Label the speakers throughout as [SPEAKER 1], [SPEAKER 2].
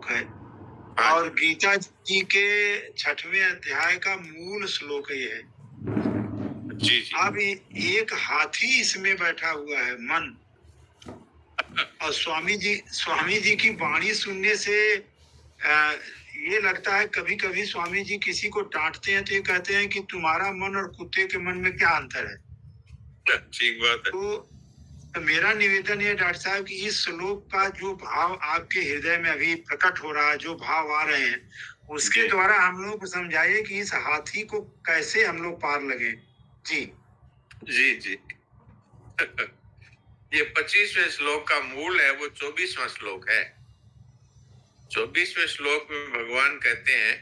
[SPEAKER 1] है
[SPEAKER 2] हाँ
[SPEAKER 1] और
[SPEAKER 2] जी,
[SPEAKER 1] गीता जी के 6वें अध्याय का मूल श्लोक ये है।
[SPEAKER 2] जी, जी।
[SPEAKER 1] अब एक हाथी इसमें बैठा हुआ है, मन। और स्वामी जी की वाणी सुनने से अ, ये लगता है, कभी कभी स्वामी जी किसी को डांटते हैं तो ये कहते हैं कि तुम्हारा मन और कुत्ते के मन में क्या अंतर है।
[SPEAKER 2] ठीक बात है।
[SPEAKER 1] तो मेरा निवेदन है डॉक्टर साहब कि इस श्लोक का जो भाव आपके हृदय में अभी प्रकट हो रहा है, जो भाव आ रहे हैं, उसके
[SPEAKER 2] जी,
[SPEAKER 1] द्वारा हम लोग को समझाइए कि इस हाथी को कैसे हम लोग पार लगे। जी।
[SPEAKER 2] जी, जी। ये 25वें श्लोक का मूल है, वो 24वां श्लोक है। 24वें श्लोक में भगवान कहते हैं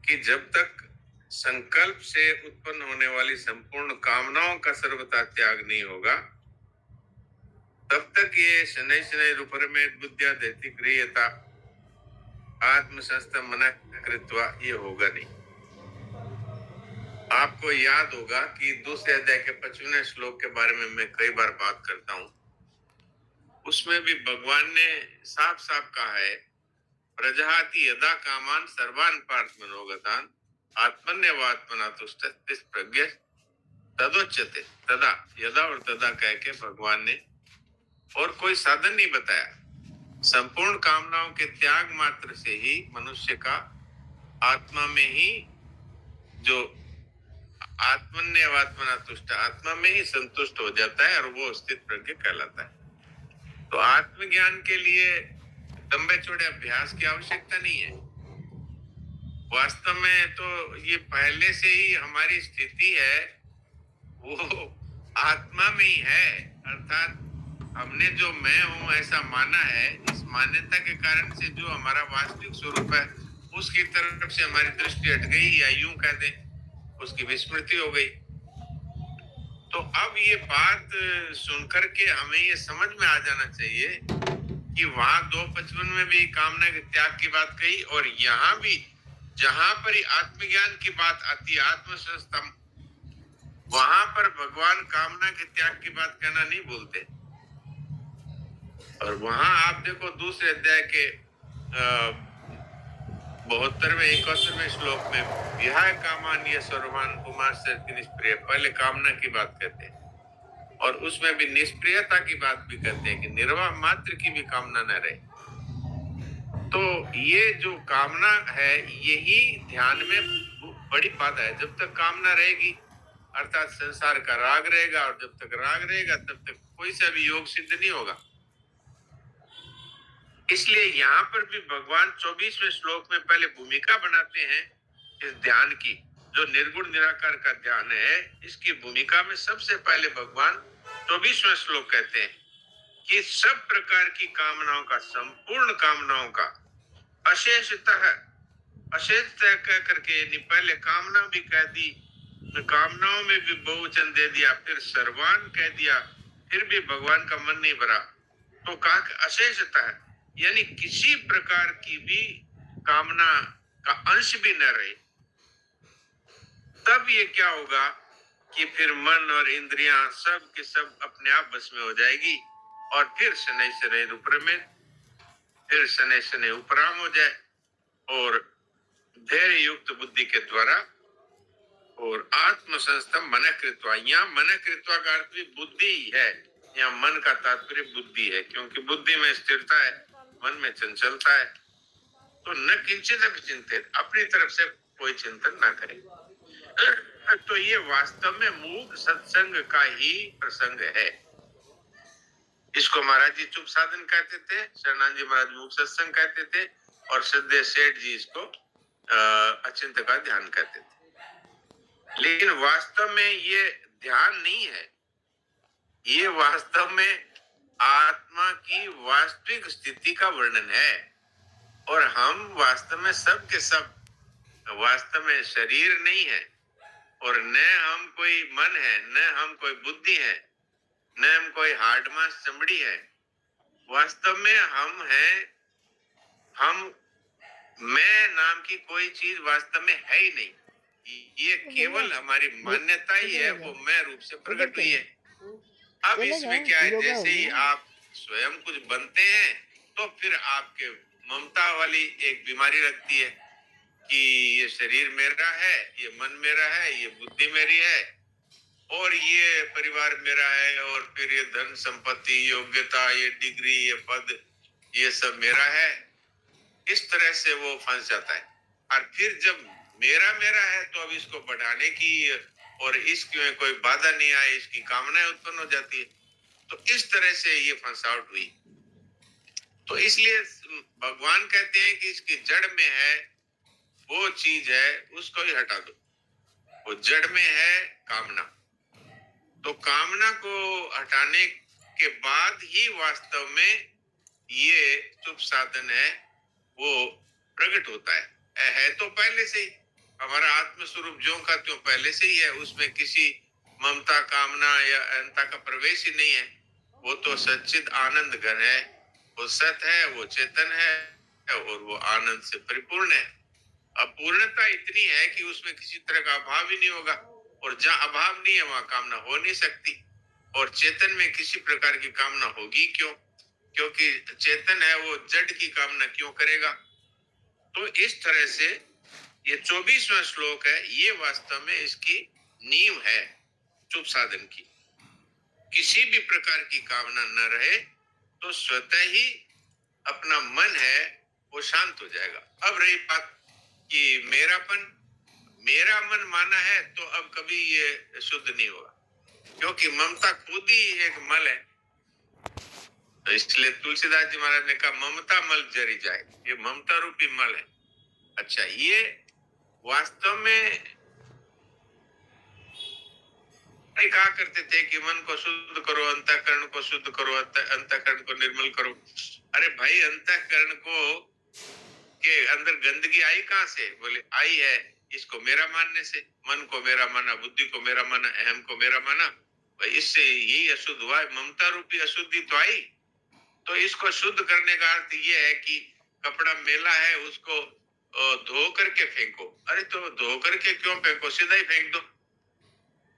[SPEAKER 2] कि जब तक संकल्प से उत्पन्न होने वाली संपूर्ण कामनाओं का सर्वथा त्याग नहीं होगा, तब तक ये शनै शनै रूपर में बुद्धिया देती क्रियता आत्मसंस्थ मन कृत्वा ये होगा नहीं। आपको याद होगा कि दूसरे अध्याय के 25वें श्लोक के बारे में मैं कई बार बात करता हूं। उसमें भी भगवान ने साफ साफ कहा है, प्रजहाति यदा कामान सर्वान पार्थ मनोगतान आत्मन्यवात्मना तुष्ट प्रज्ञ तदोच्यते। तदा, यदा और तदा कह के भगवान ने और कोई साधन नहीं बताया। संपूर्ण कामनाओं के त्याग मात्र से ही मनुष्य का आत्मा में ही जो आत्मन्यवात्मना तुष्ट, आत्मा में ही संतुष्ट हो जाता है और वो स्थित प्रज्ञ कहलाता है। तो आत्मज्ञान के लिए लंबे चौड़े अभ्यास की आवश्यकता नहीं है। वास्तव में तो ये पहले से ही हमारी स्थिति है, वो आत्मा में ही है। अर्थात हमने जो मैं हूं ऐसा माना है, इस मान्यता के कारण से जो हमारा वास्तविक स्वरूप है उसकी तरफ से हमारी दृष्टि हट गई, या यूं कह दें उसकी विस्मृति हो गई। तो अब ये बात सुनकर के हमें ये समझ में आ जाना चाहिए कि वहां 2:55 में भी कामना के त्याग की बात कही, और यहाँ भी जहां पर आत्मज्ञान की बात आती है, आत्मसंस्थम, वहां पर भगवान कामना के त्याग की बात कहना नहीं बोलते। और वहां आप देखो दूसरे अध्याय के 72वें 71वें श्लोक में विहाय कामान ये सर्वान कुमार निष्प्रिय, पहले कामना की बात कहते हैं और उसमें भी निष्प्रियता की बात भी कहते हैं कि निर्वाह मात्र की भी कामना न रहे। तो ये जो कामना है, यही ध्यान में बड़ी बात है। जब तक कामना रहेगी अर्थात संसार का राग रहेगा, और जब तक राग रहेगा तब तक कोई सा भी योग सिद्ध नहीं होगा। इसलिए यहाँ पर भी भगवान 24वें श्लोक में पहले भूमिका बनाते हैं इस ध्यान की, जो निर्गुण निराकार का ध्यान है। इसकी भूमिका में सबसे पहले भगवान 24वां श्लोक कहते हैं कि सब प्रकार की कामनाओं का, संपूर्ण कामनाओं का अशेषतः, अशेषतः कह करके पहले कामना भी कह दी, कामनाओं में भी बहुवचन दे दिया, फिर सर्वान कह दिया, फिर भी भगवान का मन नहीं भरा, तो कहा अशेषतः, यानी किसी प्रकार की भी कामना का अंश भी न रहे। तब ये क्या होगा कि फिर मन और इंद्रियां सब के सब अपने आप बस में हो जाएगी, और फिर शनै शनै उपरमें, फिर शनै शनै उपराम हो जाए, और धैर्य युक्त बुद्धि के द्वारा और आत्म संस्थम मन कृत्वा। यहाँ मन कृत्वा का अर्थ भी बुद्धि ही है। यहाँ मन का तात्पर्य बुद्धि है, क्योंकि बुद्धि में स्थिरता है, मन में चंचलता है। तो न किंचित चिंतित, अपनी तरफ से कोई चिंतन ना करे। तो ये वास्तव में मूक सत्संग का ही प्रसंग है। इसको महाराज जी चुप साधन कहते थे, शरणानंद जी महाराज मूक सत्संग कहते थे, और सिद्धे सेठ जी इसको अचिंत का ध्यान कहते थे। लेकिन वास्तव में ये ध्यान नहीं है, ये वास्तव में आत्मा की वास्तविक स्थिति का वर्णन है। और हम वास्तव में सब के सब वास्तव में शरीर नहीं है, और न हम कोई मन है, न हम कोई बुद्धि है, न हम कोई हार्ड मांस चमड़ी है। वास्तव में हम हैं, हम मैं नाम की कोई चीज वास्तव में है ही नहीं। ये केवल हमारी मान्यता ही है, वो मैं रूप से प्रकट हुई है। अब इसमें क्या है, जैसे ही आप स्वयं कुछ बनते हैं तो फिर आपके ममता वाली एक बीमारी लगती है कि ये शरीर मेरा है, ये मन मेरा है, ये बुद्धि मेरी है, और ये परिवार मेरा है, और फिर ये धन संपत्ति, योग्यता, ये डिग्री, ये पद, ये सब मेरा है। इस तरह से वो फंस जाता है। और फिर जब मेरा मेरा है तो अब इसको बढ़ाने की और इसमें कोई बाधा नहीं आए, इसकी कामनाएं उत्पन्न हो जाती है। तो इस तरह से ये फंस आउट हुई। तो इसलिए भगवान कहते हैं कि इसकी जड़ में है वो चीज है, उसको ही हटा दो। वो जड़ में है कामना। तो कामना को हटाने के बाद ही वास्तव में ये शुभ साधन है वो प्रकट होता है तो पहले से ही हमारा आत्म स्वरूप जो का त्यों पहले से ही है, उसमें किसी ममता, कामना या अहंता का प्रवेश ही नहीं है। वो तो सच्चिद आनंद घन है, वो सत है, वो चेतन है और वो आनंद से परिपूर्ण है। अब पूर्णता इतनी है कि उसमें किसी तरह का अभाव ही नहीं होगा, और जहाँ अभाव नहीं है वहां कामना हो नहीं सकती। और चेतन में किसी प्रकार की कामना होगी क्यों? क्योंकि चेतन है, वो जड़ की कामना क्यों करेगा? तो इस तरह से ये 24वां श्लोक है, ये वास्तव में इसकी नींव है शुभ साधन की। किसी भी प्रकार की कामना न रहे तो स्वतः ही अपना मन है वो शांत हो जाएगा। अब रही बात कि मेरा मन माना है तो अब कभी ये शुद्ध नहीं होगा, क्योंकि ममता खुद ही एक मल है। तो इसलिए तुलसीदास जी महाराज ने कहा ममता मल जरी जाए, ये ममता रूपी मल है। अच्छा, ये वास्तव में कहा करते थे कि मन को शुद्ध करो, अंतःकरण को शुद्ध करो, अंतःकरण को निर्मल करो। अरे भाई, अंतःकरण को के अंदर गंदगी आई कहां से? बोले आई है इसको मेरा मानने से। मन को मेरा माना, बुद्धि को मेरा माना, अहम को मेरा माना, भाई इससे यही अशुद्ध हुआ। ममता रूपी अशुद्धि तो आई। तो इसको शुद्ध करने का अर्थ ये है कि कपड़ा मेला है, उसको धो करके फेंको। अरे तो धो करके क्यों फेंको, सीधा ही फेंक दो।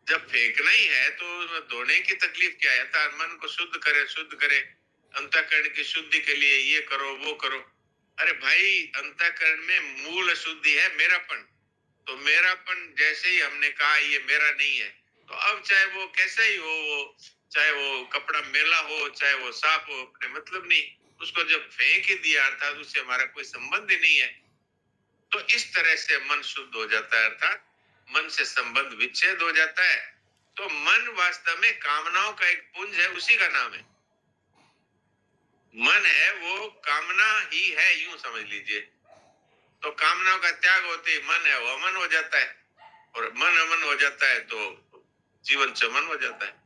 [SPEAKER 2] जब फेंकना ही है तो धोने की तकलीफ क्या है? था मन को शुद्ध करे, अंतःकरण की शुद्धि के लिए ये करो वो करो। अरे भाई, अंतःकरण में मूल अशुद्धि है मेरापन। तो मेरापन जैसे ही हमने कहा ये मेरा नहीं है, तो अब चाहे वो कैसा ही हो, चाहे वो कपड़ा मेला हो, चाहे वो साफ हो, अपने मतलब नहीं। उसको जब फेंक ही दिया अर्थात उससे हमारा कोई संबंध ही नहीं है। तो इस तरह से मन शुद्ध हो जाता है, अर्थात मन से संबंध विच्छेद हो जाता है। तो मन वास्तव में कामनाओं का एक पुंज है, उसी का नाम है मन है। वो कामना ही है, यूं समझ लीजिए। तो कामनाओं का त्याग होते ही मन है वो अमन हो जाता है, और मन अमन हो जाता है तो जीवन चमन हो जाता है।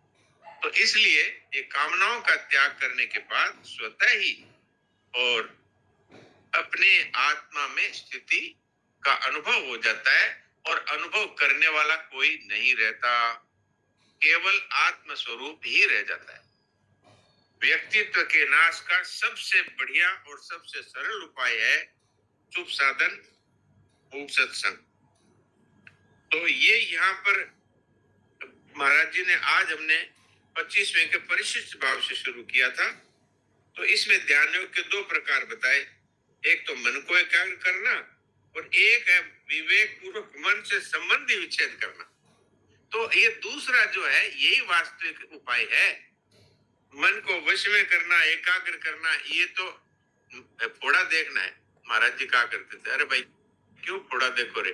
[SPEAKER 2] तो इसलिए ये कामनाओं का त्याग करने के बाद स्वतः ही और अपने आत्मा में स्थिति का अनुभव हो जाता है, और अनुभव करने वाला कोई नहीं रहता, केवल आत्म स्वरूप ही रह जाता है। व्यक्तित्व के नाश का सबसे बढ़िया और सबसे सरल उपाय है शुभ साधन, मूक सत्संग। तो ये यहाँ पर महाराज जी ने, आज हमने 25वें के परिशिष्ट भाव से शुरू किया था। तो इसमें ध्यान योग के 2 प्रकार बताए। एक तो मन को एकाग्र करना, और एक है विवेक पूर्वक मन से संबंधी विच्छेद करना। तो ये दूसरा जो है यही वास्तविक उपाय है। मन को वश में करना, एकाग्र करना, ये तो फोड़ा देखना है। महाराज जी कहा करते थे, अरे भाई क्यों फोड़ा देखो रे,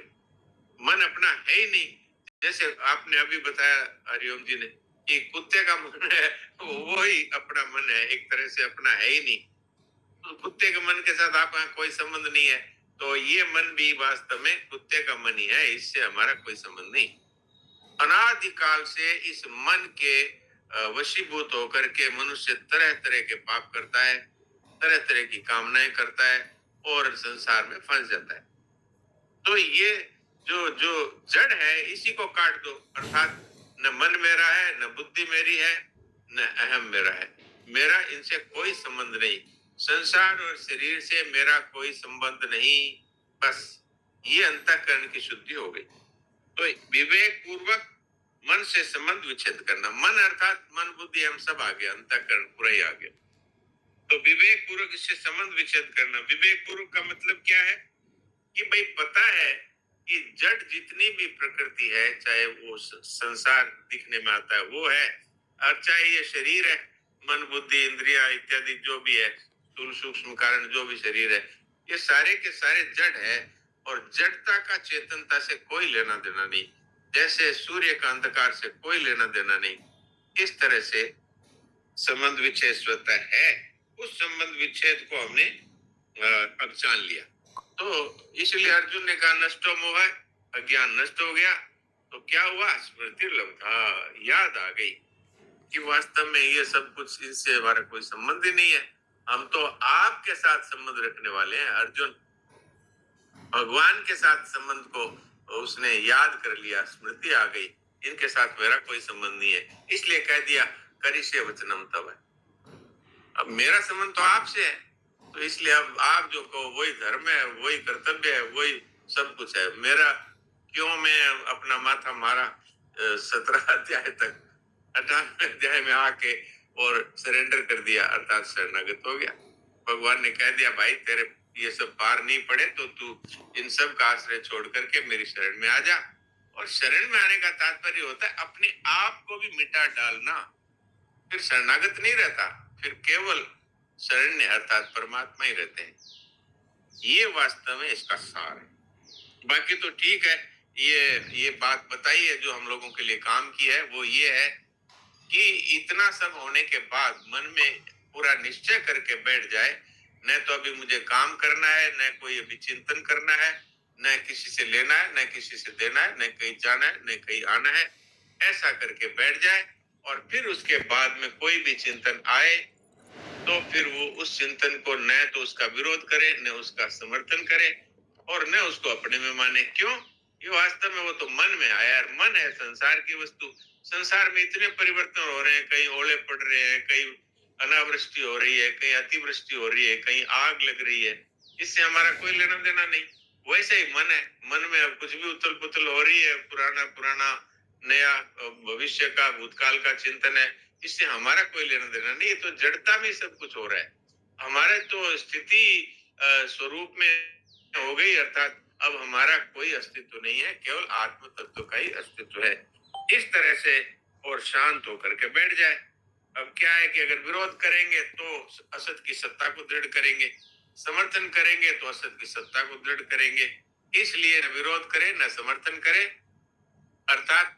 [SPEAKER 2] मन अपना है ही नहीं। जैसे आपने अभी बताया हरिओम जी ने कि कुत्ते का मन है, वो ही अपना मन है, एक तरह से अपना है ही नहीं। तो कुत्ते के मन के साथ आपका कोई संबंध नहीं है, तो ये मन भी वास्तव में कुत्ते का मन ही है, इससे हमारा कोई संबंध नहीं। अनादिकाल से इस मन के वशीभूत होकर के मनुष्य तरह तरह के पाप करता है, तरह तरह की कामनाएं करता है, और संसार में फंस जाता है। तो ये जो जो जड़ है इसी को काट दो, अर्थात न मन मेरा है, न बुद्धि मेरी है, न अहम मेरा है। मेरा इनसे कोई संबंध नहीं, संसार और शरीर से मेरा कोई संबंध नहीं। बस ये अंतःकरण की शुद्धि हो गई। तो विवेक पूर्वक मन से संबंध विच्छेद करना। मन अर्थात मन बुद्धि हम सब आ गया, अंतःकरण पूरा ही आ गया। तो विवेक पूर्वक इससे संबंध विच्छेद करना। विवेक पूर्वक का मतलब क्या है कि भाई पता है कि जड़ जितनी भी प्रकृति है, चाहे वो संसार दिखने में आता है वो है, और चाहे ये शरीर है, मन बुद्धि इंद्रिया इत्यादि जो भी है, स्थूल सूक्ष्म कारण जो भी शरीर है, ये सारे के सारे जड़ है, और जड़ता का चेतनता से कोई लेना देना नहीं। जैसे सूर्य का अंधकार से कोई लेना देना नहीं, इस तरह से संबंध विच्छेद स्वतः है। उस संबंध विच्छेद को हमने अब जान लिया। तो इसलिए अर्जुन ने कहा नष्टो मोह, अज्ञान नष्ट हो गया। तो क्या हुआ? स्मृति लब्धा, याद आ गई कि वास्तव में ये सब कुछ, इनसे हमारा कोई संबंध ही नहीं है। हम तो आपके साथ संबंध रखने वाले हैं। अर्जुन भगवान के साथ संबंध को उसने याद कर लिया, स्मृति आ गई, इनके साथ मेरा कोई संबंध नहीं है, इसलिए कह दिया करिष्ये वचनम तव। अब मेरा संबंध तो आपसे है, तो इसलिए अब आप जो कहो वही धर्म है, वही कर्तव्य है, वही सब कुछ है। मेरा क्यों मैं अपना माथा मारा 17 अध्याय तक, 18 अध्याय में आके और सरेंडर कर दिया, अर्थात शरणागत हो गया। भगवान ने कह दिया भाई तेरे ये सब पार नहीं पड़े तो तू इन सब का आश्रय छोड़ करके मेरी शरण में आ जा। और शरण में आने का तात्पर्य होता है अपने आप को भी मिटा डालना। फिर शरणागत नहीं रहता, फिर केवल शरण्य अर्थात परमात्मा ही रहते हैं। ये वास्तव में इसका सार है। बाकी तो ठीक है, ये बात बताई है जो हम लोगों के लिए काम की है, वो ये है कि इतना सब होने के बाद मन में पूरा निश्चय करके बैठ जाए, न तो अभी मुझे काम करना है, न कोई अभी चिंतन करना है, न किसी से लेना है, न किसी से देना है, न कहीं जाना है, न कहीं आना है। ऐसा करके बैठ जाए, और फिर उसके बाद में कोई भी चिंतन आए तो फिर वो उस चिंतन को न तो उसका विरोध करे, न उसका समर्थन करे, और न उसको अपने में माने। क्यों? ये वास्तव में वो तो मन में आया, यार मन है संसार की वस्तु। संसार में इतने परिवर्तन हो रहे हैं, कहीं ओले पड़ रहे हैं, कहीं अनावृष्टि हो रही है, कहीं अतिवृष्टि हो रही है, कहीं आग लग रही है, इससे हमारा कोई लेना देना नहीं। वैसे ही मन है, मन में अब कुछ भी उथल पुथल हो रही है, पुराना पुराना नया भविष्य का भूतकाल का चिंतन है, इससे हमारा कोई लेना देना नहीं। ये तो जड़ता में सब कुछ हो रहा है। हमारे तो स्थिति स्वरूप में हो गई, अर्थात अब हमारा कोई अस्तित्व नहीं है, केवल आत्म तत्व का ही अस्तित्व है। इस तरह से और शांत होकर के बैठ जाए। अब क्या है कि अगर विरोध करेंगे तो असत की सत्ता को दृढ़ करेंगे, समर्थन करेंगे तो असत की सत्ता को दृढ़ करेंगे। इसलिए न विरोध करें न समर्थन करें, अर्थात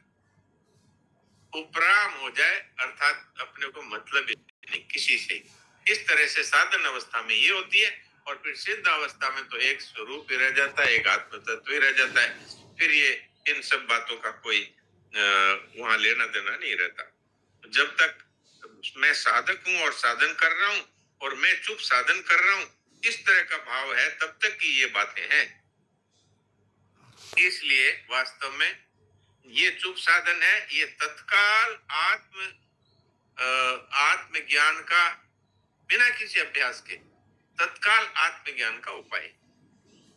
[SPEAKER 2] उपराम हो जाए, अर्थात अपने को मतलब ही नहीं किसी से। इस तरह से साधन अवस्था में ये होती है, और फिर सिद्ध अवस्था में तो एक स्वरूप ही रह जाता है, एक आत्म तत्व ही रह जाता है। फिर ये इन सब बातों का कोई वहां लेना देना नहीं रहता। जब तक मैं साधक हूं और साधन कर रहा हूं, और मैं चुप साधन कर रहा हूं, इस तरह का भाव है, तब तक की ये बातें हैं। इसलिए वास्तव में ये चुप साधन है, ये तत्काल आत्मज्ञान का, बिना किसी अभ्यास के तत्काल आत्मज्ञान का उपाय,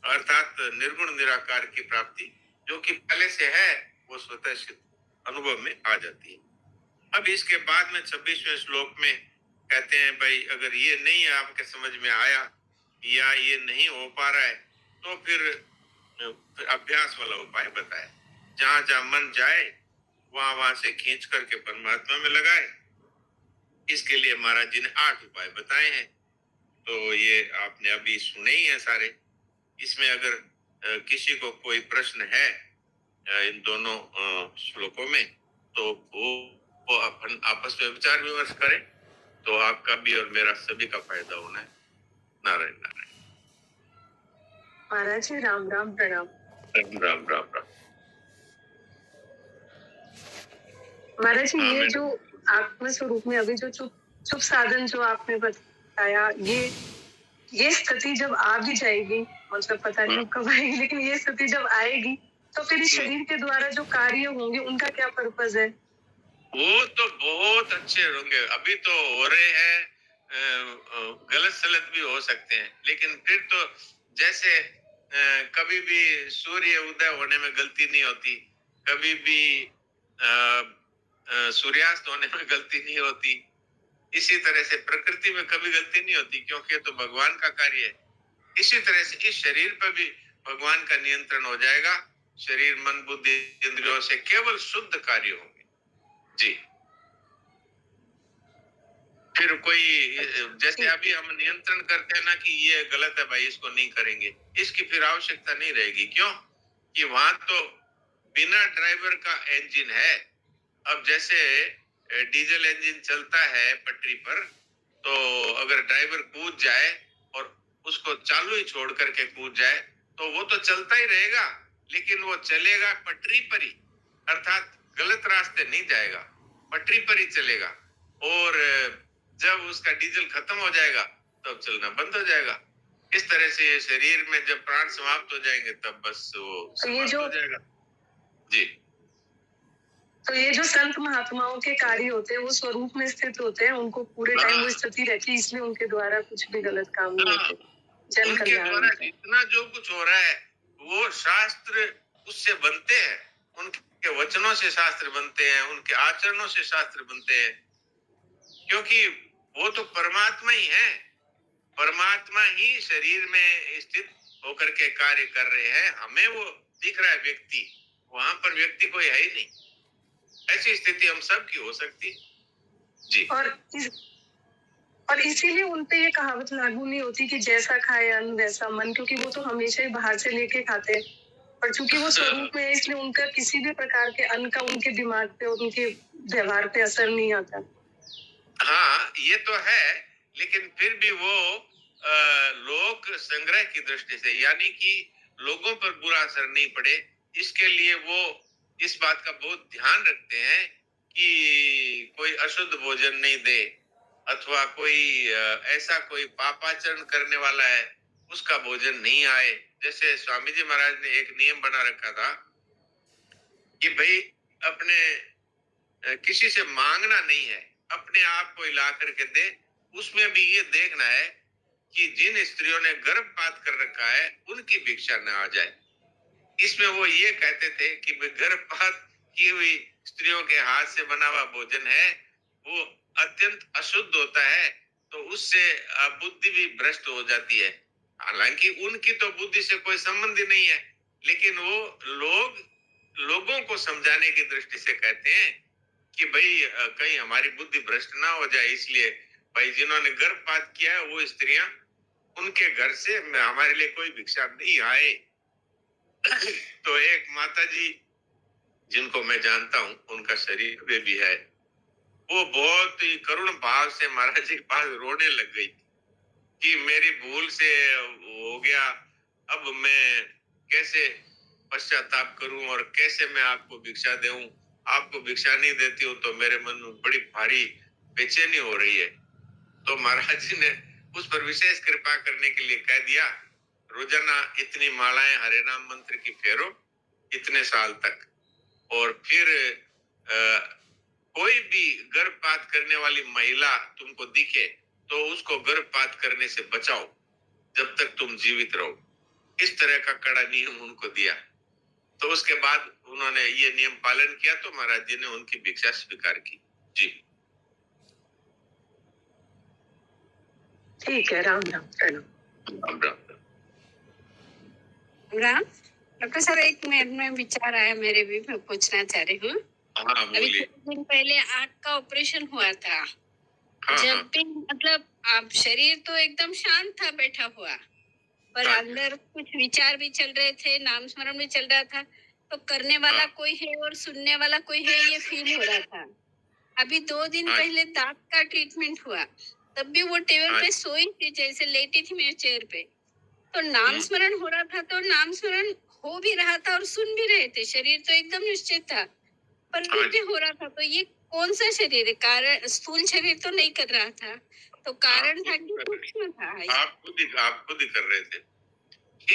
[SPEAKER 2] अर्थात निर्गुण निराकार की प्राप्ति, जो कि पहले से है, वो स्वतः सिद्ध अनुभव में आ जाती है। अब इसके बाद में 26वें श्लोक में कहते हैं भाई अगर ये नहीं आपके समझ में आया या ये नहीं हो पा रहा है, तो फिर अभ्यास वाला उपाय बताए। जहां जहां मन जाए वहां वहां से खींच करके परमात्मा में लगाए। इसके लिए महाराज जी ने 8 उपाय बताए हैं, तो ये आपने अभी सुने ही है सारे। इसमें अगर किसी को कोई प्रश्न है इन दोनों श्लोकों में, तो वो अपन आपस में विचार विमर्श करें, तो आपका भी और मेरा सभी का फायदा होना है। नारायण नारायण।
[SPEAKER 3] महाराज जी राम राम, प्रणाम।
[SPEAKER 2] राम राम राम राम।
[SPEAKER 3] महाराज जी ये जो आत्म स्वरूप में अभी जो चुप साधन जो आपने बताया, ये स्थिति जब आ भी जाएगी, मतलब पता नहीं कब आएगी, लेकिन ये स्थिति जब आएगी तो फिर इस शरीर के द्वारा जो कार्य होंगे उनका क्या पर्पस है?
[SPEAKER 2] वो तो बहुत अच्छे होंगे। अभी तो हो रहे हैं, गलत सलत भी हो सकते हैं, लेकिन फिर तो जैसे कभी भी सूर्य उदय होने में गलती नहीं होती, कभी भी सूर्यास्त होने में गलती नहीं होती। इसी तरह से प्रकृति में कभी गलती नहीं होती, क्योंकि ये तो भगवान का कार्य है। इसी तरह से इस शरीर पर भी भगवान का नियंत्रण हो जाएगा। शरीर, मन, बुद्धि, इंद्रियों से केवल शुद्ध कार्य होंगे। जी। फिर कोई, जैसे अभी हम नियंत्रण करते हैं ना कि ये गलत है भाई, इसको नहीं करेंगे, इसकी फिर आवश्यकता नहीं रहेगी। क्यों? कि वहां तो बिना ड्राइवर का इंजन है। अब जैसे डीजल इंजन चलता है पटरी पर, तो अगर ड्राइवर कूद जाए और उसको चालू ही छोड़ करके कूद जाए तो वो तो चलता ही रहेगा, लेकिन वो चलेगा पटरी पर ही, अर्थात गलत रास्ते नहीं जाएगा, पटरी पर ही चलेगा। और जब उसका डीजल खत्म हो जाएगा तब चलना बंद हो जाएगा। इस तरह से शरीर में जब प्राण समाप्त हो जाएंगे तब बस वो समाप्त हो जाएगा। जी।
[SPEAKER 3] तो ये जो संत महात्माओं के कार्य होते हैं वो स्वरूप में स्थित होते हैं, उनको पूरे टाइम वो स्थिति रहती है, इसलिए उनके द्वारा कुछ भी गलत काम नहीं होते, जन
[SPEAKER 2] उनके
[SPEAKER 3] कल्याण
[SPEAKER 2] द्वारा
[SPEAKER 3] होता है।
[SPEAKER 2] जितना जो कुछ हो रहा है वो शास्त्र उससे बनते हैं, उनके वचनों से शास्त्र बनते हैं, उनके आचरणों से शास्त्र बनते हैं, क्योंकि वो तो परमात्मा ही है। परमात्मा ही शरीर में स्थित होकर के कार्य कर रहे हैं। हमें वो दिख रहा है व्यक्ति, वहां पर व्यक्ति कोई है ही नहीं। ऐसी स्थिति हम सब की हो सकती है। जी।
[SPEAKER 3] और इसीलिए उनपे ये कहावत लागू नहीं होती कि जैसा खाए अन्न वैसा मन, क्योंकि वो तो हमेशा ही बाहर से लेके खाते हैं, और चूंकि वो स्वरूप में है इसलिए उनका किसी भी प्रकार के अन्न का उनके दिमाग पे और उनके व्यवहार पे असर नहीं आता।
[SPEAKER 2] हाँ, ये तो है, लेकिन फिर भी वो लोक संग्रह की दृष्टि से, यानी कि लोगों पर बुरा असर नहीं पड़े, इसके लिए वो इस बात का बहुत ध्यान रखते हैं कि कोई अशुद्ध भोजन नहीं दे, अथवा कोई ऐसा कोई पापाचरण करने वाला है उसका भोजन नहीं आए। जैसे स्वामी जी महाराज ने एक नियम बना रखा था कि भाई अपने किसी से मांगना नहीं है, अपने आप को ला करके दे। उसमें भी ये देखना है कि जिन स्त्रियों ने गर्भपात कर रखा है उनकी भिक्षा न आ जाए। इसमें वो ये कहते थे कि गर्भपात की हुई स्त्रियों के हाथ से बना हुआ भोजन है, वो अत्यंत अशुद्ध होता है, तो उससे बुद्धि भी भ्रष्ट हो जाती है। हालांकि उनकी तो बुद्धि से कोई संबंध ही नहीं है, लेकिन वो लोगों को समझाने की दृष्टि से कहते हैं कि भाई कहीं हमारी बुद्धि भ्रष्ट ना हो जाए, इसलिए भाई जिन्होंने गर्भपात किया है वो स्त्रियां, उनके घर से हमारे लिए कोई भिक्षा नहीं आए। तो एक माता जी जिनको मैं जानता हूँ, उनका शरीर में भी है, वो बहुत ही करुण भाव से महाराज जी के पास रोने लग गई कि मेरी भूल से हो गया, अब मैं कैसे पश्चाताप करूं और कैसे मैं आपको भिक्षा दूं। आपको भिक्षा नहीं देती हूँ तो मेरे मन में बड़ी भारी बेचैनी हो रही है। तो महाराज जी ने उस पर विशेष कृपा करने के लिए कह दिया, रोजाना इतनी मालाएं हरे नाम मंत्र की फेरो इतने साल तक, और फिर कोई भी गर्भपात करने वाली महिला तुमको दिखे तो उसको गर्भपात करने से बचाओ जब तक तुम जीवित रहो। इस तरह का कड़ा नियम उनको दिया। तो उसके बाद उन्होंने ये नियम पालन किया तो महाराज जी ने उनकी भिक्षा स्वीकार की। जी
[SPEAKER 3] ठीक है, राम राम।
[SPEAKER 2] राम राम।
[SPEAKER 4] राम डॉक्टर साहब, एक में विचार आया मेरे भी, मैं पूछना चाह रही हूँ।
[SPEAKER 2] हाँ
[SPEAKER 4] अभी
[SPEAKER 2] बोलिए।
[SPEAKER 4] कुछ दिन पहले आंख का ऑपरेशन हुआ था।
[SPEAKER 2] हाँ,
[SPEAKER 4] जब
[SPEAKER 2] हाँ,
[SPEAKER 4] भी मतलब आप शरीर तो एकदम शांत था बैठा हुआ, पर
[SPEAKER 2] हाँ,
[SPEAKER 4] अंदर कुछ विचार भी चल रहे थे, नाम स्मरण भी चल रहा था, तो करने वाला
[SPEAKER 2] हाँ,
[SPEAKER 4] कोई है और सुनने वाला कोई है, ये फील हो रहा था। अभी 2 दिन
[SPEAKER 2] हाँ,
[SPEAKER 4] पहले दांत का ट्रीटमेंट हुआ, तब भी वो टेबल
[SPEAKER 2] हाँ,
[SPEAKER 4] पे सोई थी, जैसे लेटी थी मेरे चेयर पे, तो नाम स्मरण हो रहा था, तो नाम स्मरण हो भी रहा था और सुन भी रहे थे, शरीर तो एकदम निश्चित था, पर
[SPEAKER 2] हाँ,
[SPEAKER 4] भी हो रहा था। तो ये कौन सा शरीर है? कारण स्थूल शरीर तो नहीं कर रहा था, तो कारण था कि सूक्ष्म था?
[SPEAKER 2] आप खुद ही कर रहे थे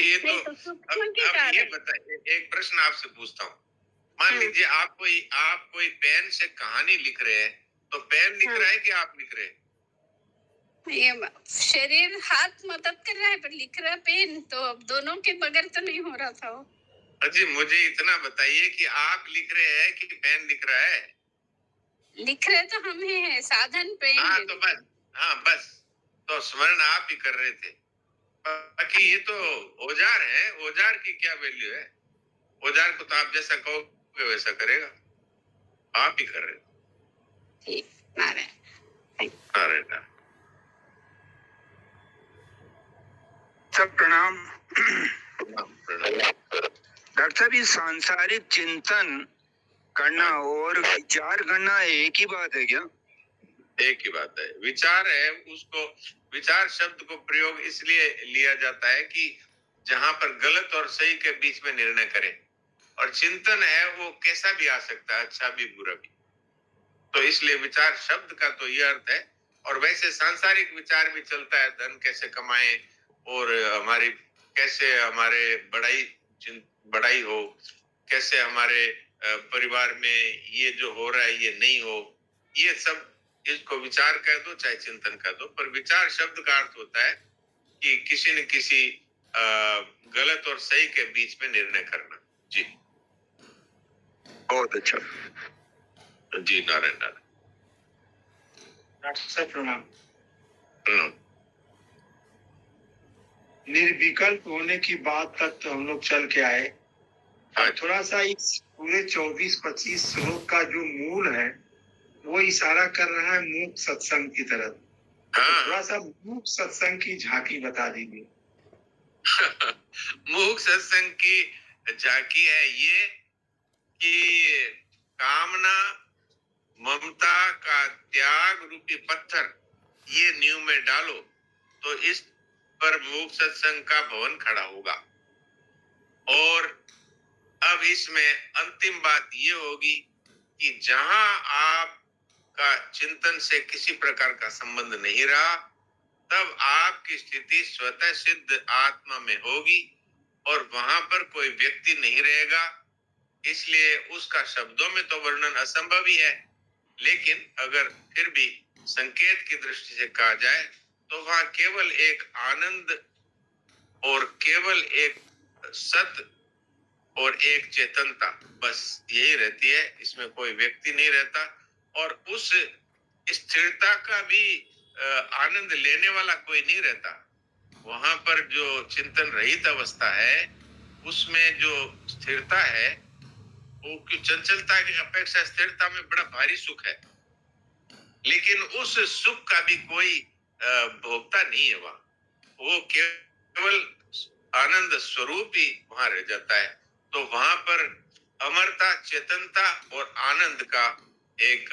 [SPEAKER 2] ये तो।
[SPEAKER 4] नहीं तो सूक्ष्म के
[SPEAKER 2] अब ये
[SPEAKER 4] कारण।
[SPEAKER 2] बताइए, एक प्रश्न आपसे पूछता हूँ। मान लीजिए आप कोई पेन से कहानी लिख रहे हैं, तो पेन लिख रहा है कि आप लिख रहे हैं?
[SPEAKER 4] ये शरीर हाथ मदद कर रहा है, पर लिख रहा पेन, तो अब दोनों के बगैर तो नहीं हो रहा था वो।
[SPEAKER 2] अजी मुझे इतना बताइए कि आप लिख रहे हैं कि पेन लिख रहा है?
[SPEAKER 4] लिख रहे तो हम ही हैं, साधन प्रेम
[SPEAKER 2] हाँ
[SPEAKER 4] है।
[SPEAKER 2] तो बस, हाँ बस, तो स्मरण आप ही कर रहे थे। बाकी ये तो औजार है, औजार की क्या वैल्यू है? औजार को तो आप जैसा कहोगे वैसा करेगा, आप ही कर रहे थे।
[SPEAKER 4] ठीक, नारायण।
[SPEAKER 2] नारायण।
[SPEAKER 1] सब प्रणाम।
[SPEAKER 2] प्रणाम।
[SPEAKER 1] डॉक्टर साहब, ये सांसारिक चिंतन करना और विचार करना एक ही बात है क्या?
[SPEAKER 2] एक ही बात है, विचार है। उसको विचार शब्द को प्रयोग इसलिए लिया जाता है कि जहां पर गलत और सही के बीच में निर्णय करें, और चिंतन है वो कैसा भी आ सकता है, अच्छा भी बुरा भी। तो इसलिए विचार शब्द का तो ये अर्थ है। और वैसे सांसारिक विचार भी चलता है, धन कैसे कमाएं और हमारी कैसे हमारे बढ़ाई हो, कैसे हमारे परिवार में ये जो हो रहा है ये नहीं हो, ये सब इसको विचार कह दो चाहे चिंतन कह दो, पर विचार शब्द का अर्थ होता है कि किसी न किसी गलत और सही के बीच में निर्णय करना। जी
[SPEAKER 1] बहुत अच्छा
[SPEAKER 2] जी, नारायण नारायण।
[SPEAKER 1] डॉक्टर साहब प्रणाम।
[SPEAKER 2] प्रणाम।
[SPEAKER 1] निर्विकल्प होने की बात तक तो हम लोग चल के आए।
[SPEAKER 2] हाँ,
[SPEAKER 1] थोड़ा सा इस पूरे 24-25 श्लोक का जो मूल है वो इशारा कर रहा है मूक सत्संग की तरफ।
[SPEAKER 2] हाँ।
[SPEAKER 1] थोड़ा सा मूक सत्संग की झांकी बता दीजिए।
[SPEAKER 2] मूक सत्संग की झांकी है ये कि कामना ममता का त्याग रूपी पत्थर ये नींव में डालो तो इस पर मूक सत्संग का भवन खड़ा होगा। और अब इसमें अंतिम बात ये होगी कि जहां आपका चिंतन से किसी प्रकार का संबंध नहीं रहा, तब आपकी स्थिति स्वतः सिद्ध आत्मा में होगी और वहां पर कोई व्यक्ति नहीं रहेगा। इसलिए उसका शब्दों में तो वर्णन असंभव ही है, लेकिन अगर फिर भी संकेत की दृष्टि से कहा जाए तो वहां केवल एक आनंद और केवल एक सत और एक चेतनता, बस यही रहती है। इसमें कोई व्यक्ति नहीं रहता, और उस स्थिरता का भी आनंद लेने वाला कोई नहीं रहता। वहां पर जो चिंतन रहित अवस्था है उसमें जो स्थिरता है वो की चंचलता की अपेक्षा स्थिरता में बड़ा भारी सुख है, लेकिन उस सुख का भी कोई भोक्ता नहीं है वहां। वो केवल आनंद स्वरूप ही वहां रह जाता है। तो वहां पर अमरता, चेतनता और आनंद का एक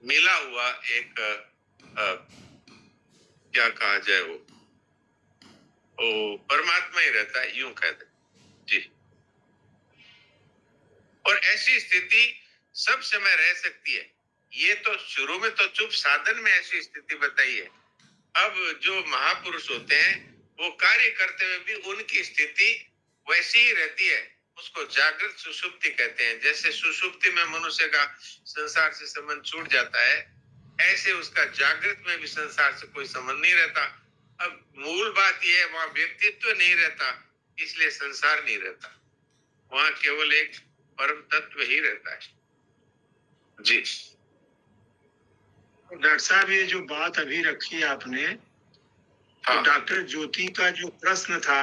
[SPEAKER 2] मिला हुआ एक क्या कहा जाए, वो परमात्मा ही रहता है, यूं कहते जी। और ऐसी स्थिति सब समय रह सकती है। ये तो शुरू में तो चुप साधन में ऐसी स्थिति बताई है। अब जो महापुरुष होते हैं वो कार्य करते हुए भी उनकी स्थिति वैसी ही रहती है। उसको जागृत सुषुप्ति कहते हैं। जैसे सुषुप्ति में मनुष्य का संसार से संबंध छूट जाता है, ऐसे उसका जागृत में भी संसार से कोई संबंध नहीं रहता। अब मूल बात यह है, वहां व्यक्तित्व नहीं रहता, इसलिए संसार नहीं रहता। वहां केवल एक परम तत्व ही रहता है। जी
[SPEAKER 1] डॉक्टर साहब, ये जो बात अभी रखी आपने, तो डॉक्टर ज्योति का जो प्रश्न था,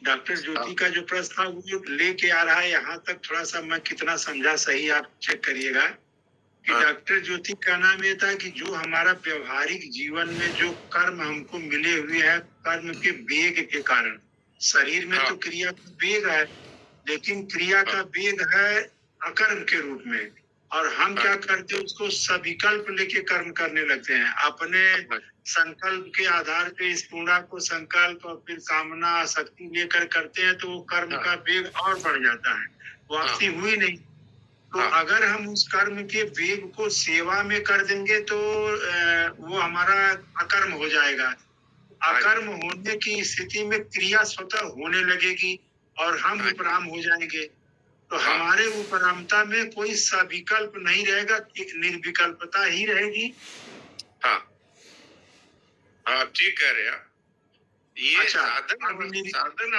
[SPEAKER 1] डॉक्टर ज्योति का जो प्रश्न था वो लेके आ रहा है यहाँ तक। थोड़ा सा मैं कितना समझा सही आप चेक करिएगा कि डॉक्टर ज्योति का नाम ये था कि जो हमारा व्यवहारिक जीवन में जो कर्म हमको मिले हुए हैं, कर्म के वेग के कारण, शरीर में तो क्रिया का वेग है, लेकिन क्रिया का वेग है अकर्म के रूप में, और हम क्या करते हैं उसको सविकल्प लेके कर्म करने लगते हैं। अपने संकल्प के आधार पे इस पूर्णा को संकल्प और फिर कामना शक्ति लेकर करते हैं, तो वो कर्म का वेग और बढ़ जाता है, वापसी हुई नहीं। तो अगर हम उस कर्म के वेग को सेवा में कर देंगे तो वो हमारा अकर्म हो जाएगा। अकर्म होने की स्थिति में क्रिया स्वतः होने लगेगी और हम उपराम हो जाएंगे। तो हमारे उपरामता में कोई सविकल्प नहीं रहेगा, एक निर्विकल्पता ही रहेगी।
[SPEAKER 2] हाँ, आप ठीक कह रहे हैं। ये
[SPEAKER 1] अच्छा,
[SPEAKER 2] साधन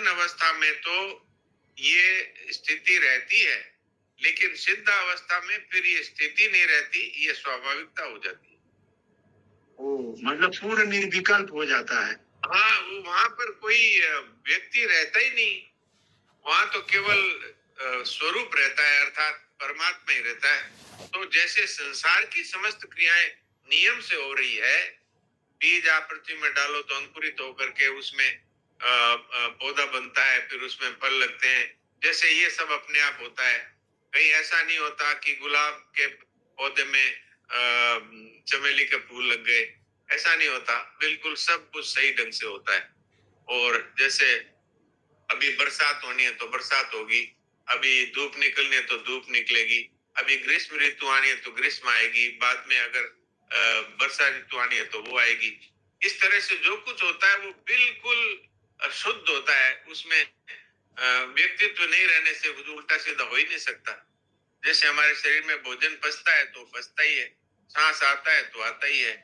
[SPEAKER 2] अवस्था में तो ये स्थिति रहती है, लेकिन सिद्ध अवस्था में फिर ये स्थिति नहीं रहती, ये स्वाभाविकता हो जाती है।
[SPEAKER 1] मतलब पूर्ण निर्विकल्प हो जाता है।
[SPEAKER 2] हाँ, वो वहां पर कोई व्यक्ति रहता ही नहीं, वहां तो केवल स्वरूप रहता है, अर्थात परमात्मा ही रहता है। तो जैसे संसार की समस्त क्रियाएं नियम से हो रही है, बीज आप पृथ्वी में डालो तो अंकुरित होकर के उसमें पौधा बनता है, फिर उसमें फल लगते हैं, जैसे ये सब अपने आप होता है। कहीं ऐसा नहीं होता कि गुलाब के पौधे में चमेली के फूल लग गए, ऐसा नहीं होता। बिल्कुल सब कुछ सही ढंग से होता है। और जैसे अभी बरसात होनी है तो बरसात होगी, अभी धूप निकलनी है तो धूप निकलेगी, अभी ग्रीष्म ऋतु आनी है तो ग्रीष्म आएगी, बाद में अगर वर्षा ऋतु आनी है तो वो आएगी। इस तरह से जो कुछ होता है वो बिल्कुल शुद्ध होता है, उसमें व्यक्तित्व नहीं रहने से कुछ उल्टा सीधा हो ही नहीं सकता। जैसे हमारे शरीर में भोजन पचता है तो पचता ही है, सांस आता है तो आता ही है।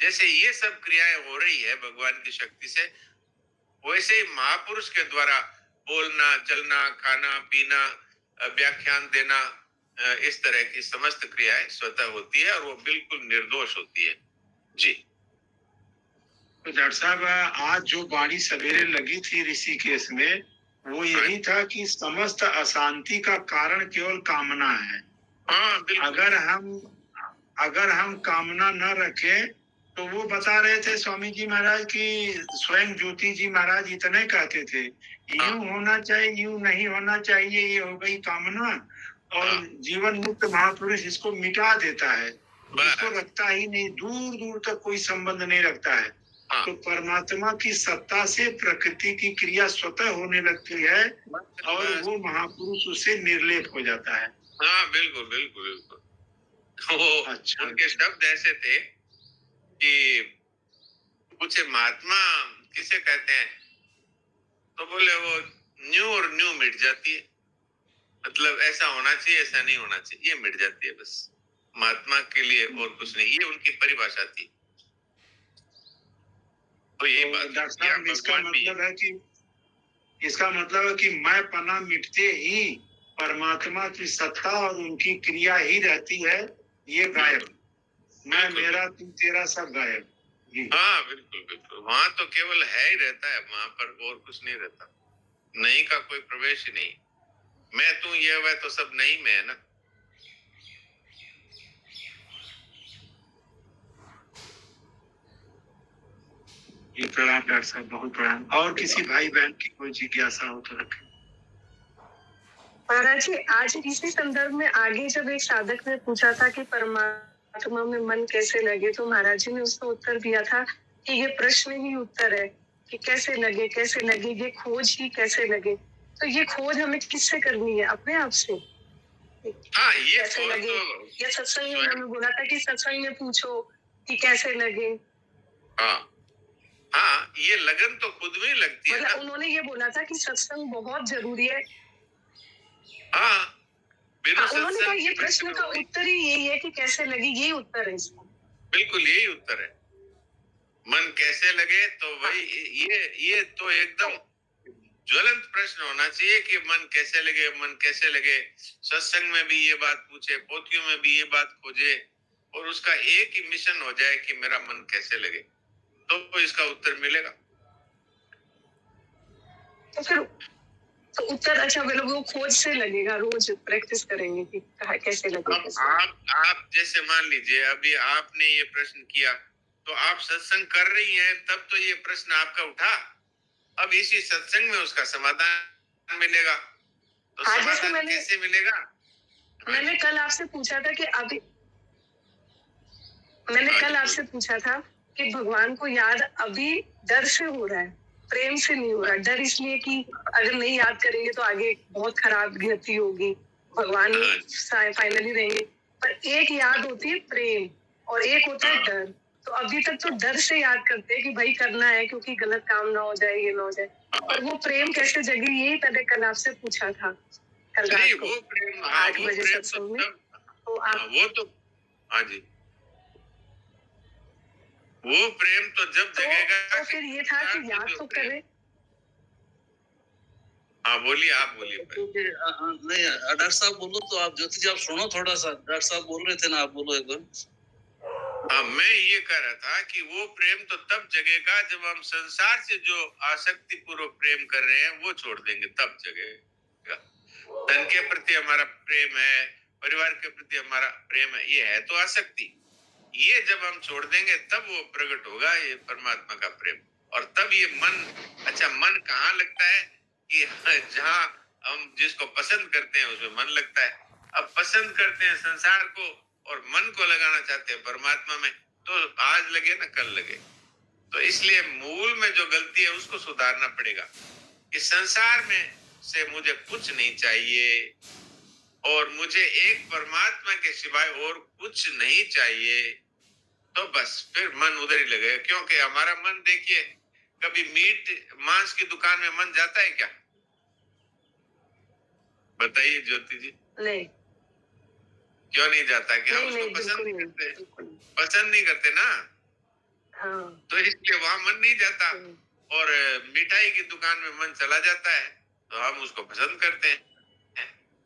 [SPEAKER 2] जैसे ये सब क्रियाएं हो रही है भगवान की शक्ति से, वैसे ही महापुरुष के द्वारा बोलना, चलना, खाना, पीना, व्याख्यान देना, इस तरह की समस्त क्रियाएं स्वतः होती है और वो बिल्कुल निर्दोष होती है। जी।
[SPEAKER 1] तो डॉक्टर साहब, आज जो वाणी सवेरे लगी थी ऋषिकेश में, वो यही था कि समस्त अशांति का कारण केवल कामना है।
[SPEAKER 2] हाँ, बिल्कुल।
[SPEAKER 1] अगर हम कामना न रखें, तो वो बता रहे थे स्वामी जी महाराज की स्वयं ज्योति जी महाराज इतने कहते थे, यूं होना चाहिए, यूं नहीं होना चाहिए, ये हो गई कामना। और जीवन मुक्त महापुरुष इसको मिटा देता है, इसको रखता ही नहीं, दूर दूर तक कोई संबंध नहीं रखता है। तो परमात्मा की सत्ता से प्रकृति की क्रिया स्वतः होने लगती है और वो महापुरुष उससे निर्लेप हो जाता है।
[SPEAKER 2] हाँ, बिल्कुल बिल्कुल बिल्कुल। वो
[SPEAKER 1] अच्छा,
[SPEAKER 2] उनके शब्द ऐसे थे कि पूछे महात्मा किसे कहते हैं, तो बोले वो न्यू और न्यू मिट जाती है, मतलब ऐसा होना चाहिए, ऐसा नहीं होना चाहिए, ये मिट जाती है बस। महात्मा के लिए और कुछ नहीं, ये उनकी परिभाषा थी। तो ये बात
[SPEAKER 1] डॉक्टर साहब, इसका मतलब है कि मैं पना मिटते ही परमात्मा की सत्ता और उनकी क्रिया ही रहती है, ये गायब। मैं, मेरा, तू, तेरा सब गायब।
[SPEAKER 2] हाँ, बिल्कुल बिल्कुल। वहां तो केवल है ही रहता है, वहां पर और कुछ नहीं रहता, नहीं का कोई प्रवेश ही नहीं। मैं तू ये वह तो सब नहीं में है ना।
[SPEAKER 1] ये प्रणाम डॉक्टर साहब, बहुत प्रणाम। और किसी भाई बहन की कोई जिज्ञासा हो तो रखें।
[SPEAKER 3] महाराज जी, आज इसी संदर्भ में आगे जब एक साधक ने पूछा था कि परमात्मा में मन कैसे लगे, तो महाराज जी ने उसका उत्तर दिया था कि ये प्रश्न ही उत्तर है कि कैसे लगे, ये खोज ही कैसे लगे। तो ये खोज हमें किससे करनी है, अपने आप से?
[SPEAKER 2] हाँ, ये
[SPEAKER 3] कैसे लगे, या सत्संग में उन्होंने बोला था कि सत्संग में पूछो कि कैसे लगे।
[SPEAKER 2] हाँ, ये लगन तो खुद में लगती है।
[SPEAKER 3] मतलब उन्होंने ये बोला था कि सत्संग बहुत जरूरी है।
[SPEAKER 2] हाँ,
[SPEAKER 3] उन्होंने कहा ये प्रश्न का उत्तर ही यही है कि कैसे लगी, यही उत्तर है इसका।
[SPEAKER 2] बिल्कुल यही उत्तर है। मन कैसे लगे, तो वही ये तो एकदम ज्वलंत प्रश्न होना चाहिए कि मन कैसे लगे, मन कैसे लगे। सत्संग में भी ये बात पूछे, पोथियों में भी ये बात खोजे, और उसका एक ही मिशन हो जाए कि मेरा मन कैसे लगे, तो इसका उत्तर मिलेगा।
[SPEAKER 3] तो फिर तो उत्तर अच्छा, मतलब वो खोज से लगेगा, रोज प्रैक्टिस करेंगे कि कैसे लगेगा।
[SPEAKER 2] आप जैसे मान लीजिए अभी आपने ये प्रश्न किया, तो आप सत्संग कर रही हैं, तब तो ये प्रश्न आपका उठा, अब इसी सत्संग में उसका समाधान मिलेगा। तो समाधान कैसे मिलेगा?
[SPEAKER 3] मैंने कल आपसे पूछा था कि भगवान को याद अभी डर से हो रहा है, प्रेम से नहीं हो रहा। डर इसलिए कि अगर नहीं याद करेंगे तो आगे बहुत खराब गति होगी, भगवान फाइनली रहेंगे। पर एक याद होती है प्रेम और एक होता है डर। तो अभी तक तो डर से याद करते हैं कि भाई करना है क्योंकि गलत काम ना हो जाए, ये ना हो जाए। और वो प्रेम कैसे जगे, यही मैंने कल आपसे पूछा था, कल रात को 8 बजे सत्संग में। तो आप
[SPEAKER 2] हाँ जी, वो प्रेम तो जब जगेगा
[SPEAKER 3] तो फिर ये था कि याद तो करें।
[SPEAKER 2] हाँ बोलिए, आप बोलिए भाई।
[SPEAKER 5] क्योंकि नहीं डॉक्टर साहब बोलो तो आप ज्योति जी आप सुनो थोड़ा सा, डॉक्टर साहब बोल रहे थे ना, आप बोलो एक बार।
[SPEAKER 2] हाँ, मैं ये कह रहा था कि वो प्रेम तो तब जगेगा जब हम संसार से जो आसक्ति पूर्वक प्रेम कर रहे हैं वो छोड़ देंगे, तब जगेगा। धन के प्रति हमारा प्रेम है, परिवार के प्रति हमारा प्रेम है, ये है तो आसक्ति। ये जब हम छोड़ देंगे तब वो प्रकट होगा, ये परमात्मा का प्रेम। और तब ये मन, अच्छा मन कहाँ लगता है कि जहाँ हम जिसको पसंद करते हैं उसमें मन लगता है। अब पसंद करते हैं संसार को और मन को लगाना चाहते हैं परमात्मा में, तो आज लगे ना कल लगे। तो इसलिए मूल में जो गलती है उसको सुधारना पड़ेगा कि संसार में से मुझे कुछ नहीं चाहिए और मुझे एक परमात्मा के सिवाय और कुछ नहीं चाहिए, तो बस फिर मन उधर ही लगेगा। क्योंकि हमारा मन देखिए, कभी मीट मांस की दुकान में मन जाता है क्या? बताइए ज्योति जी।
[SPEAKER 3] नहीं
[SPEAKER 2] क्यों नहीं जाता? कि हम
[SPEAKER 3] नहीं,
[SPEAKER 2] उसको
[SPEAKER 3] नहीं,
[SPEAKER 2] पसंद नहीं
[SPEAKER 3] बिल्कुल
[SPEAKER 2] करते,
[SPEAKER 3] बिल्कुल नहीं।
[SPEAKER 2] पसंद नहीं करते ना,
[SPEAKER 3] हाँ
[SPEAKER 2] तो इसलिए वहां मन नहीं जाता। और मिठाई की दुकान में मन चला जाता है तो हम उसको पसंद करते हैं।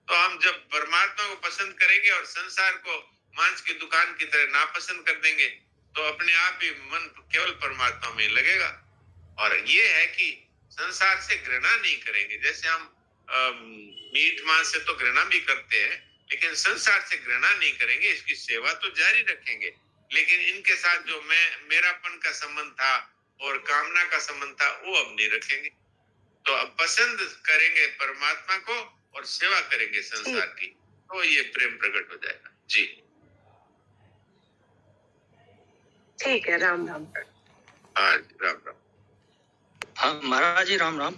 [SPEAKER 2] तो हम जब परमात्मा को पसंद करेंगे और संसार को मांस की दुकान की तरह नापसंद कर देंगे तो अपने आप ही मन केवल परमात्मा में लगेगा। और ये है कि संसार से घृणा नहीं करेंगे। जैसे हम मीट मांस से तो घृणा भी करते हैं, लेकिन संसार से घृणा नहीं करेंगे, इसकी सेवा तो जारी रखेंगे। लेकिन इनके साथ जो मेरापन का संबंध था और कामना का संबंध था वो अब नहीं रखेंगे। तो अब पसंद करेंगे परमात्मा को और सेवा करेंगे संसार की, तो ये प्रेम प्रकट हो जाएगा। जी
[SPEAKER 3] ठीक है, राम राम।
[SPEAKER 2] हाँ जी, राम राम।
[SPEAKER 5] हाँ महाराज जी, राम राम।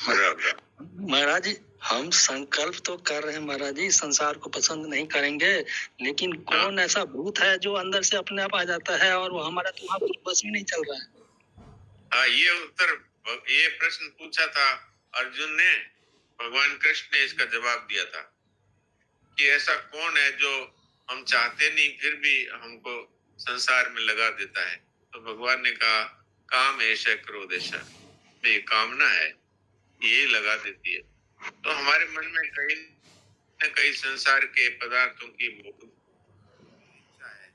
[SPEAKER 2] राम राम।
[SPEAKER 5] महाराज जी, हम संकल्प तो कर रहे हैं महाराज जी, संसार को पसंद नहीं करेंगे, लेकिन कौन ऐसा भूत है जो अंदर से अपने आप आ जाता है और वो हमारा तो वहाँ कुछ बस भी नहीं चल रहा है।
[SPEAKER 2] हाँ, ये उत्तर, ये प्रश्न पूछा था अर्जुन ने, भगवान कृष्ण ने इसका जवाब दिया था कि ऐसा कौन है जो हम चाहते नहीं फिर भी हमको संसार में लगा देता है। तो भगवान ने कहा, काम ऐसा क्रोध ऐसा, ये कामना है, ये लगा देती है। तो हमारे मन में कहीं न कहीं संसार के पदार्थों की इच्छा है।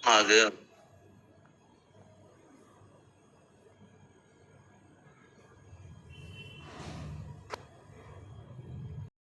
[SPEAKER 5] आ गया।